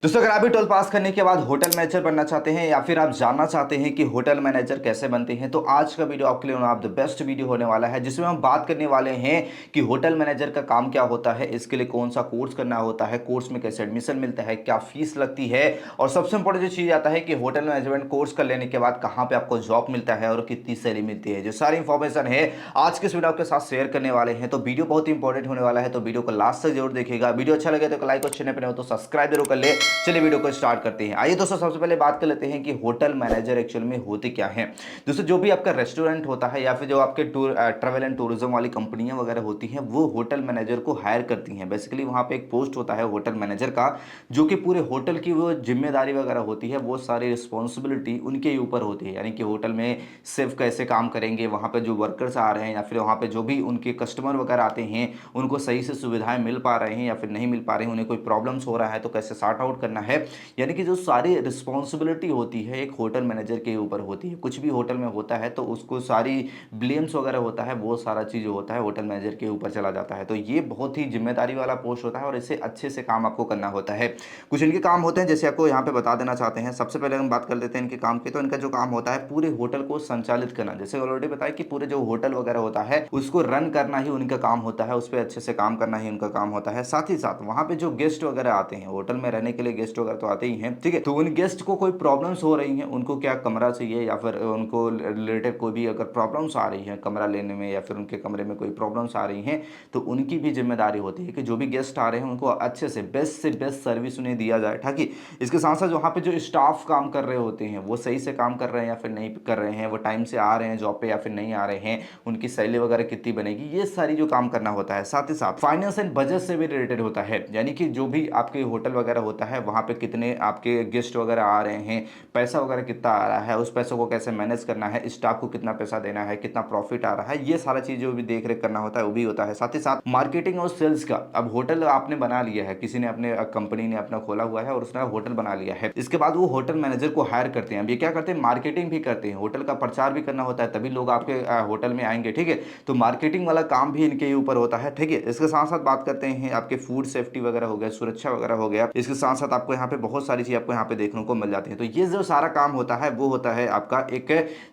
दोस्तों, अगर आप भी 12 पास करने के बाद होटल मैनेजर बनना चाहते हैं या फिर आप जानना चाहते हैं कि होटल मैनेजर कैसे बनते हैं, तो आज का वीडियो आपके लिए one of the best video होने वाला है, जिसमें हम बात करने वाले हैं कि होटल मैनेजर का काम क्या होता है, इसके लिए कौन सा कोर्स करना होता है, कोर्स में कैसे एडमिशन मिलता है, क्या फीस लगती है, और सबसे इंपॉर्टेंट जो चीज़ आता है कि होटल मैनेजमेंट कोर्स कर लेने के बाद कहाँ पर आपको जॉब मिलता है और कितनी सैलरी मिलती है। जो सारी इंफॉर्मेशन है आज के इस वीडियो आपके साथ शेयर करने वाले हैं, तो वीडियो बहुत ही इंपॉर्टेंट होने वाला है, तो वीडियो को लास्ट तक जरूर देखिएगा। वीडियो अच्छा लगे तो लाइक और चैनल पर हो तो सब्सक्राइब जरूर कर ले। चलिए वीडियो को स्टार्ट करते हैं। आइए दोस्तों, सबसे पहले बात कर लेते हैं कि होटल मैनेजर एक्चुअल में होते क्या हैं। दोस्तों, जो भी आपका रेस्टोरेंट होता है या फिर जो आपके टूर ट्रैवल एंड टूरिज्म वाली कंपनियां वगैरह होती हैं, वो होटल मैनेजर को हायर करती हैं। बेसिकली वहां पे एक पोस्ट होता है होटल मैनेजर का, जो कि पूरे होटल की वो जिम्मेदारी वगैरह होती है, वो सारी रिस्पॉन्सिबिलिटी उनके ऊपर होती है। यानी कि होटल में सिर्फ कैसे काम करेंगे, वहां पे जो वर्कर्स आ रहे हैं या फिर वहां पे जो भी उनके कस्टमर वगैरह आते हैं, उनको सही से सुविधाएं मिल पा रहे हैं या फिर नहीं मिल पा रहे हैं, उन्हें कोई प्रॉब्लम्स हो रहा है तो कैसे सॉर्ट आउट करना है। यानी कि जो सारी रिस्पॉन्सिबिलिटी होती है एक होटल मैनेजर के ऊपर होती है। कुछ भी होटल में होता है तो उसको सारी ब्लेम्स वगैरह होता है, वो सारा चीज़ जो होता है होटल मैनेजर के ऊपर चला जाता है। तो ये बहुत ही जिम्मेदारी वाला पोस्ट होता है और इसे अच्छे से काम आपको करना होता है। कुछ इनके काम होते हैं, जैसे आपको यहाँ पे बता देना चाहते हैं। सबसे पहले हम बात कर लेते हैं इनके काम की। तो इनका जो काम होता है पूरे होटल को संचालित करना। जैसे ऑलरेडी बताया कि पूरे जो होटल वगैरह होता है उसको रन करना ही उनका काम होता है, उस पर अच्छे से काम करना ही उनका काम होता है। साथ ही साथ वहाँ पे जो गेस्ट वगैरह आते हैं, होटल में रहने के लिए गेस्ट वगैरह तो आते ही हैं, ठीक है। तो उन गेस्ट को कोई प्रॉब्लम्स हो रही हैं, उनको क्या कमरा चाहिए या फिर उनको रिलेटेड कोई भी अगर प्रॉब्लम्स आ रही हैं कमरा लेने में या फिर उनके कमरे में कोई प्रॉब्लम्स आ रही हैं, तो उनकी भी जिम्मेदारी होती है कि जो भी गेस्ट आ रहे हैं उनको अच्छे से बेस्ट सर्विस उन्हें दिया जाए, ताकि इसके साथ साथ वहाँ पे जो स्टाफ काम कर रहे होते हैं वो सही से काम कर रहे हैं या फिर नहीं कर रहे हैं, वो टाइम से आ रहे हैं जॉब पे या फिर नहीं आ रहे हैं, उनकी सैलरी वगैरह कितनी बनेगी, ये सारी जो काम करना होता है। साथ ही साथ फाइनेंस एंड बजट से भी रिलेटेड होता है। यानी कि जो भी आपके होटल वगैरह होता है वहाँ पे कितने आपके गेस्ट वगैरह आ रहे हैं, पैसा वगैरह कितना आ रहा है, उस पैसों को कैसे मैनेज करना है, स्टाफ को कितना पैसा देना है, कितना प्रॉफिट आ रहा है, ये सारा चीज़ जो भी देख रेख करना होता है वो भी होता है। साथ ही साथ मार्केटिंग और सेल्स का। अब होटल आपने बना लिया है, किसी ने अपने कंपनी ने अपना खोला हुआ है और उसने होटल बना लिया है, इसके बाद वो होटल मैनेजर को हायर करते हैं। अब ये क्या करते हैं, मार्केटिंग भी करते हैं, होटल का प्रचार भी करना होता है, तभी लोग आपके होटल में आएंगे, ठीक है। तो मार्केटिंग वाला काम भी इनके ऊपर होता है, ठीक है। इसके साथ साथ बात करते हैं आपके फूड सेफ्टी वगैरह हो गया, सुरक्षा वगैरह हो गया। इसके साथ साथ आपको यहाँ पे बहुत सारी चीज आपको यहाँ पे देखने को मिल जाती है। तो ये जो सारा काम होता है वो होता है आपका एक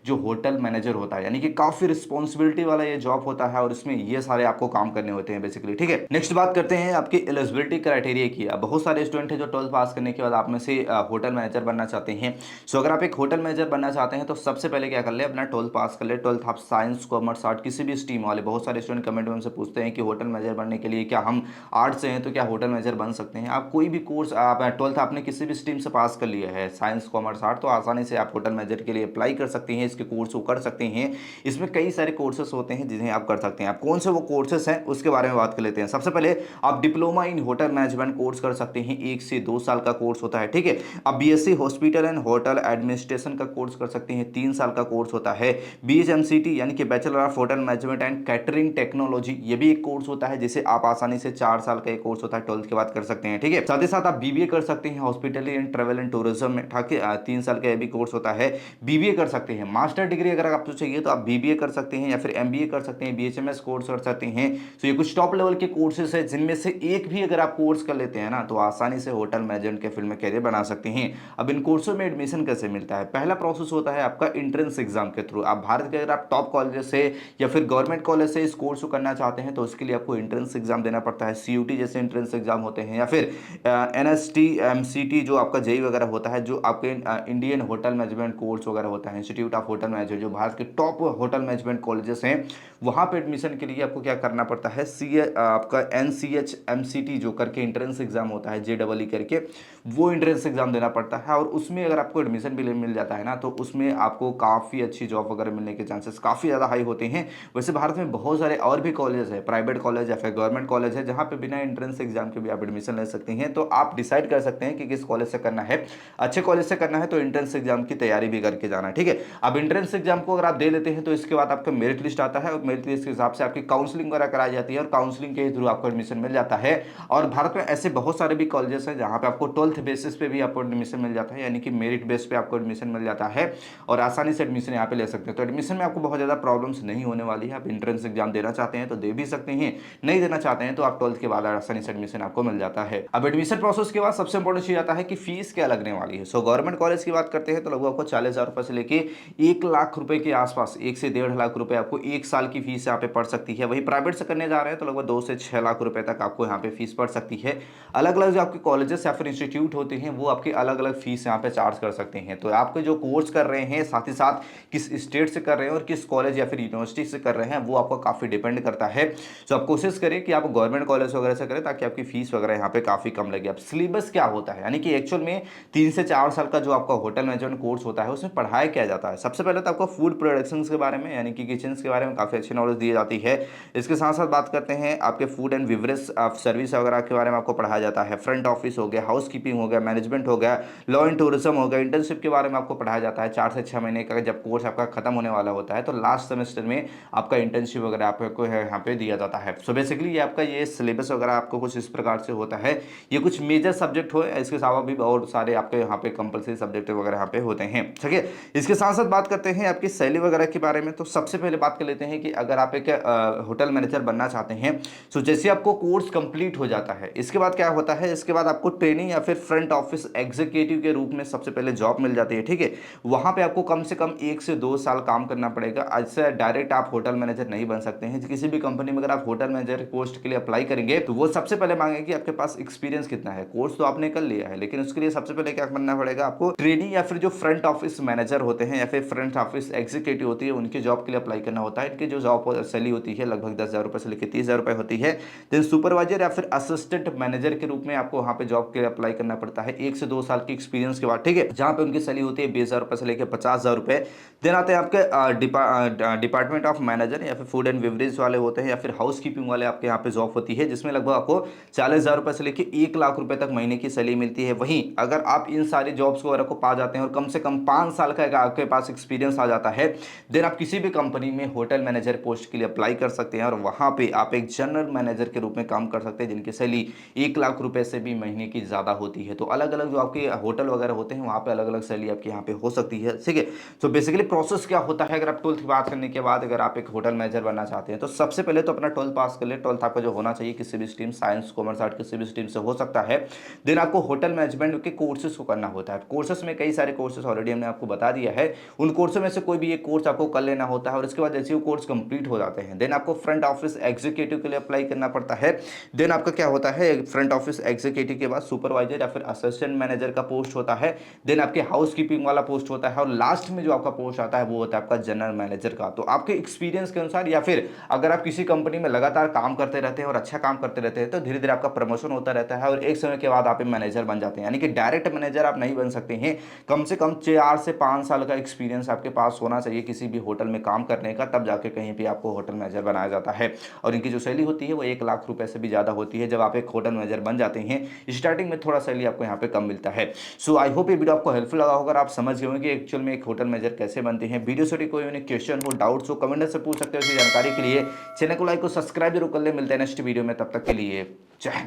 जो होटल मैनेजर होता है, यानी कि काफी रिस्पॉन्सिबिलिटी वाला ये जॉब होता है और इसमें ये सारे आपको काम करने होते हैं बेसिकली, ठीक है। नेक्स्ट बात करते हैं आपकी एलिजिबिलिटी क्राइटेरिया की। अब बहुत सारे स्टूडेंट हैं जो 12 पास करने के बाद आप में से होटल मैनेजर बनना चाहते हैं। सो अगर आप एक होटल मैनेजर बनना चाहते हैं तो सबसे पहले क्या कर ले, अपना 12 पास कर ले। 12 आप साइंस कॉमर्स आर्ट किसी भी स्ट्रीम वाले, बहुत सारे स्टूडेंट कमेंट में हमसे पूछते हैं कि होटल मैनेजर बनने के लिए क्या हम आर्ट से हैं तो क्या होटल मैनेजर बन सकते हैं। आप कोई भी कोर्स, आप 12th आपने किसी भी स्ट्रीम से पास कर लिया है, साइंस कॉमर्स आर्ट, तो आसानी से आप होटल मैनेजर के लिए अप्लाई कर सकते हैं, इसके कोर्स को कर सकते हैं। इसमें कई सारे कोर्सेस होते हैं जिन्हें आप कर सकते हैं। आप कौन से वो कोर्सेस हैं उसके बारे में बात कर लेते हैं। सबसे पहले आप diploma in hotel management course कर सकते हैं, 1 से 2 साल का कोर्स होता है, ठीक है। आप BSc hospital and hotel administration का कोर्स कर सकते हैं, 3 साल का कोर्स होता है। बीएचएमसीटी यानी कि bachelor of hotel management and catering technology, ये भी एक कोर्स होता है जिसे आप आसानी से 4 साल का एक कोर्स होता है 12th के बाद कर सकते हैं, ठीक है। साथ ही साथ आप बीबीए कर सकते हैं hospital and travel and tourism में, ठीक है। 3 साल का ये भी कोर्स होता है। बीबीए कर सकते हैं, मास्टर डिग्री अगर आपको चाहिए तो आप बीबीए कर सकते हैं या फिर एमबीए कर सकते हैं, बीएचएमएस कोर्स कर सकते हैं। तो ये कुछ टॉप लेवल के कोर्सेज है, जिनमें से एक भी अगर आप कोर्स कर लेते हैं ना तो आसानी से होटल मैनेजमेंट के फील्ड में कैरियर बना सकते हैं। अब इन कोर्सों में एडमिशन कैसे मिलता है, पहला प्रोसेस होता है आपका एंट्रेंस एग्जाम के थ्रू। आप भारत के अगर आप टॉप कॉलेज से या फिर गवर्नमेंट कॉलेज से इस कोर्स को करना चाहते हैं तो उसके लिए आपको एंट्रेंस एग्जाम देना पड़ता है। सीयूटी जैसे एंट्रेंस एग्जाम होते हैं या फिर एनएसटी एमसीटी जो आपका जेई वगैरह होता है, जो आपके इंडियन होटल मैनेजमेंट कोर्स वगैरह होता है, इंस्टीट्यूट ऑफ होटल मैनेजमेंट, जो भारत के टॉप होटल मैनेजमेंट कॉलेजेस हैं, वहाँ पे एडमिशन के लिए आपको क्या करना पड़ता है, सी आपका एनसीएच एमसीटी जो करके एंट्रेंस एग्जाम होता है, जेडबल करके, वो एंट्रेंस एग्जाम देना पड़ता है। और उसमें अगर आपको एडमिशन भी मिल जाता है ना तो उसमें आपको काफ़ी अच्छी जॉब वगैरह मिलने के चांसेस काफ़ी ज़्यादा हाई होते हैं। वैसे भारत में बहुत सारे और भी कॉलेज है, प्राइवेट कॉलेज या फिर गवर्नमेंट कॉलेज है, जहाँ पे बिना एंट्रेंस एग्जाम के भी आप एडमिशन ले सकते हैं। तो आप डिसाइड कर सकते हैं कि किस कॉलेज से करना है। अच्छे कॉलेज से करना है तो एंट्रेंस एग्जाम की तैयारी भी करके जाना है, ठीक है। अब एंट्रेंस एग्जाम को अगर आप दे लेते हैं तो इसके बाद आपका मेरिट लिस्ट आता है और मेरिट लिस्ट के हिसाब से आपकी काउंसलिंग वगैरह कराई जाती है और काउंसलिंग के थ्रू आपको एडमिशन मिल जाता है। और भारत में ऐसे बहुत सारे भी कॉलेजेस हैं जहाँ पे आपको 12th बेसिस पे भी आपको एडमिशन मिल जाता है, यानी कि मेरिट बेस पे आपको एडमिशन मिल जाता है और आसानी से एडमिशन यहाँ पे ले सकते हैं। तो एडमिशन में आपको बहुत ज़्यादा प्रॉब्लम्स नहीं होने वाली है। आप एंट्रेंस एग्जाम देना चाहते हैं तो दे भी सकते हैं, नहीं देना चाहते हैं तो आप 12th के बाद आसानी से एडमिशन आपको मिल जाता है। अब एडमिशन प्रोसेस के बाद सबसे इंपॉर्टेंट चीज आता है कि फीस क्या लगने वाली है। सो गवर्नमेंट कॉलेज की बात करते हैं तो लगभग आपको 40,000 रुपए से लेके 1 लाख रुपए के आसपास, 1 से 1.5 लाख रुपए आपको 1 साल की फीस यहाँ पे पड़ सकती है। वही प्राइवेट से करने जा रहे हैं तो लगभग 2 से 6 लाख रुपए तक आपको यहाँ पे फीस पड़ सकती है। अलग अलग जो आपके कॉलेजेस या फिर इंस्टीट्यूट होते हैं वो आपके अलग अलग फीस यहाँ पे चार्ज कर सकते हैं। तो आपके जो कोर्स कर रहे हैं, साथ ही साथ किस स्टेट से कर रहे हैं और किस कॉलेज या फिर यूनिवर्सिटी से कर रहे हैं, वो आपको काफ़ी डिपेंड करता है। तो आप कोशिश करें कि आप गवर्नमेंट कॉलेज वगैरह से करें ताकि आपकी फीस वगैरह यहाँ पे काफ़ी कम लगे। अब सिलेबस क्या होता है, यानी कि एक्चुअल में 3 से 4 साल का जो आपका होटल मैनेजमेंट कोर्स होता है उसमें पढ़ाया क्या जाता है। सबसे पहले तो आपको फूड प्रोडक्शन के बारे में, यानी कि किचन के बारे में काफ़ी अच्छी नॉलेज दी जाती है। इसके साथ साथ बात करते हैं आपके फूड एंड बिवरेज सर्विस वगैरह के बारे में आपको पढ़ाया जाता है। फ्रंट ऑफिस हो गया, हाउस कीपिंग हो गया, मैनेजमेंट हो गया, लॉ एंड टूरिज्म हो गया, इंटर्नशिप के बारे में आपको पढ़ाया जाता है। 4 से 6 महीने का जब कोर्स आपका खत्म होने वाला होता है तो लास्ट सेमेस्टर में आपका इंटर्नशिप वगैरह आपको यहाँ पे दिया जाता है। सो बेसिकली ये आपका ये सिलेबस वगैरह आपको कुछ इस प्रकार से होता है। ये कुछ मेजर सब्जेक्ट हो, इसके अलावा भी और सारे आपके यहाँ पे कंपलसरी सब्जेक्ट वगैरह यहाँ पे होते हैं। ठीक है, इसके साथ साथ बात करते हैं आपकी सैलरी वगैरह के बारे में। तो सबसे पहले बात कर लेते हैं कि अगर आप एक होटल मैनेजर बनना चाहते हैं, तो जैसे आपको कोर्स कंप्लीट हो जाता है, इसके बाद क्या होता है, इसके बाद आपको ट्रेनिंग या फिर फ्रंट ऑफिस एग्जीक्यूटिव के रूप में सबसे पहले जॉब मिल जाती है। ठीक है, वहां पे आपको कम से कम 1 से 2 साल काम करना पड़ेगा। ऐसे डायरेक्ट आप होटल मैनेजर नहीं बन सकते हैं। किसी भी कंपनी में अगर आप होटल मैनेजर पोस्ट के लिए अप्लाई करेंगे तो वो सबसे पहले मांगेगी आपके पास एक्सपीरियंस कितना है। कोर्स तो आपने कर लिया है, लेकिन उसके लिए सबसे पहले क्या करना पड़ेगा, आपको ट्रेनिंग या फिर जो फ्रंट ऑफिस मैनेजर होते हैं या फिर फ्रंट ऑफिस एग्जीक्यूटिव होती है उनकी जॉब के लिए अप्लाई करना होता है। इनकी जो जॉब सैलरी होती है लगभग 10,000 रुपए से लेकर 30,000 रुपए होती है। देन सुपरवाइजर या फिर असिस्टेंट मैनेजर के रूप में आपको वहां पे जॉब के लिए अप्लाई करना पड़ता है 1 से 2 साल की एक्सपीरियंस के बाद। ठीक है, जहां पे उनकी सैलरी होती है 20,000 रुपए से लेकर 50,000 रुपए। देन आते हैं आपके डिपार्टमेंट ऑफ मैनेजर या फिर फूड एंड बेवरेज वाले होते हैं या फिर हाउस कीपिंग वाले आपके यहाँ पे जॉब होती है, जिसमें लगभग आपको 40,000 रुपए से लेकर 1 लाख रुपए तक महीने की सैलरी मिलती है। वहीं अगर आप इन सारी जॉब्स वगैरह को पा जाते हैं और कम से कम 5 साल का आपके पास एक्सपीरियंस आ जाता है, देन आप किसी भी कंपनी में होटल मैनेजर पोस्ट के लिए अप्लाई कर सकते हैं और वहां पे आप एक जनरल मैनेजर के रूप में काम कर सकते हैं, जिनकी सैलरी 1 लाख रुपए से भी महीने की ज्यादा होती है। तो अलग अलग जो आपके होटल वगैरह होते हैं वहां पे अलग अलग सैलरी आपके यहाँ पे हो सकती है। ठीक है, तो बेसिकली प्रोसेस क्या होता है, अगर आप 12th की बात करने के बाद अगर आप एक होटल मैनेजर बनना चाहते हैं तो सबसे पहले तो अपना 12th पास कर ले। 12th आपका जो होना चाहिए किसी भी स्ट्रीम, साइंस कॉमर्स आर्ट किसी भी स्ट्रीम से हो सकता है। देन आपको होटल मैनेजमेंट के कोर्सेज को करना होता है। कोर्सेज में कई सारे कोर्सेज ऑलरेडी हमने आपको बता दिया है, उन कोर्सों में से कोई भी एक कोर्स आपको कर लेना होता है और इसके बाद जैसे वो कोर्स कंप्लीट हो जाते हैं देन आपको फ्रंट ऑफिस एग्जीक्यूटिव के लिए अप्लाई करना पड़ता है। देन आपका क्या होता है, फ्रंट ऑफिस एग्जीक्यूटिव के बाद सुपरवाइजर या फिर असिस्टेंट मैनेजर का पोस्ट होता है। देन आपके हाउस कीपिंग वाला पोस्ट होता है और लास्ट में जो आपका पोस्ट आता है वो होता है आपका जनरल मैनेजर का। तो आपके एक्सपीरियंस के अनुसार या फिर अगर आप किसी कंपनी में लगातार काम करते रहते हैं और अच्छा काम करते रहते हैं तो धीरे धीरे आपका प्रमोशन होता रहता है और एक समय के बाद आप मैनेजर बन जाते हैं। यानी कि डायरेक्ट मैनेजर आप नहीं बन सकते हैं, कम से कम 4 से 5 साल का एक्सपीरियंस आपके पास होना चाहिए किसी भी होटल में काम करने का, तब जाके कहीं भी आपको होटल मैनेजर बनाया जाता है। और इनकी जो सैलरी होती है वो 1 लाख रुपए से भी ज्यादा होती है। जब आप एक होटल मैनेजर बन जाते हैं स्टार्टिंग में थोड़ा सैलरी आपको यहाँ पे कम मिलता है। सो आई होप ये वीडियो आपको हेल्पफुल लगा होगा, आप समझ गए होंगे कि एक्चुअल में एक होटल मैनेजर कैसे बनते हैं। वीडियो से कोई क्वेश्चन हो, डाउट्स हो, कमेंट से पूछ सकते हो। इसी जानकारी के लिए चैनल को लाइक और सब्सक्राइब जरूर कर ले। मिलते हैं नेक्स्ट वीडियो में, तब तक के लिए जय हिंद।